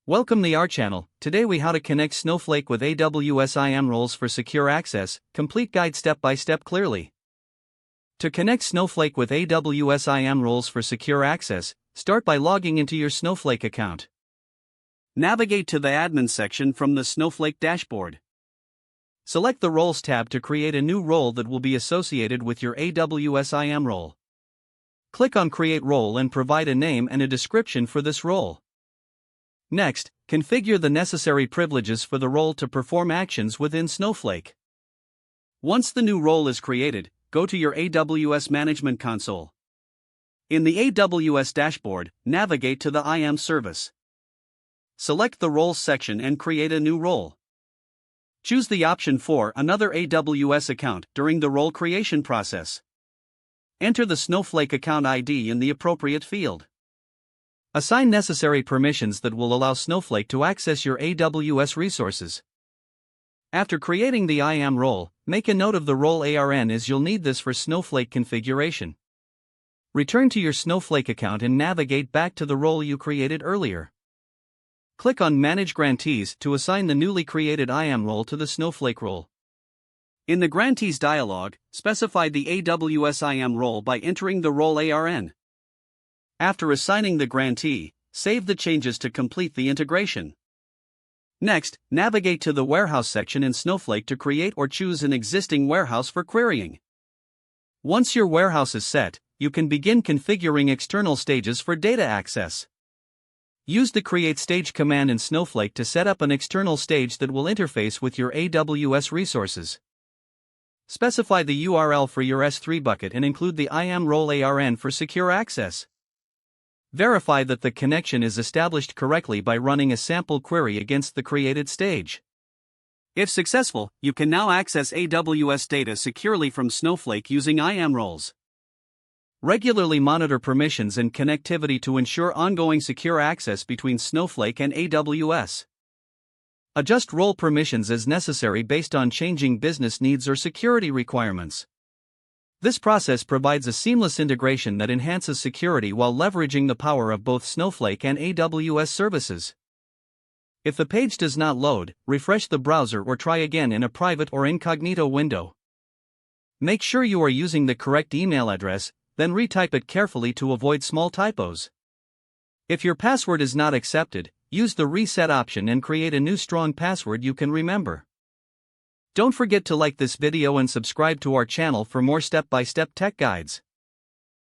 Welcome to our channel. Today we how to connect Snowflake with AWS IAM roles for secure access. Complete guide step by step clearly. To connect Snowflake with AWS IAM roles for secure access, start by logging into your Snowflake account. Navigate to the admin section from the Snowflake dashboard. Select the Roles tab to create a new role that will be associated with your AWS IAM role. Click on Create Role and provide a name and a description for this role. Next, configure the necessary privileges for the role to perform actions within Snowflake. Once the new role is created, go to your AWS Management Console. In the AWS dashboard, navigate to the IAM service. Select the Roles section and create a new role. Choose the option for another AWS account during the role creation process. Enter the Snowflake account ID in the appropriate field. Assign necessary permissions that will allow Snowflake to access your AWS resources. After creating the IAM role, make a note of the role ARN as you'll need this for Snowflake configuration. Return to your Snowflake account and navigate back to the role you created earlier. Click on Manage Grantees to assign the newly created IAM role to the Snowflake role. In the Grantees dialog, specify the AWS IAM role by entering the role ARN. After assigning the grantee, save the changes to complete the integration. Next, navigate to the Warehouse section in Snowflake to create or choose an existing warehouse for querying. Once your warehouse is set, you can begin configuring external stages for data access. Use the Create Stage command in Snowflake to set up an external stage that will interface with your AWS resources. Specify the URL for your S3 bucket and include the IAM role ARN for secure access. Verify that the connection is established correctly by running a sample query against the created stage. If successful, you can now access AWS data securely from Snowflake using IAM roles. Regularly monitor permissions and connectivity to ensure ongoing secure access between Snowflake and AWS. Adjust role permissions as necessary based on changing business needs or security requirements. This process provides a seamless integration that enhances security while leveraging the power of both Snowflake and AWS services. If the page does not load, refresh the browser or try again in a private or incognito window. Make sure you are using the correct email address, then retype it carefully to avoid small typos. If your password is not accepted, use the reset option and create a new strong password you can remember. Don't forget to like this video and subscribe to our channel for more step-by-step tech guides.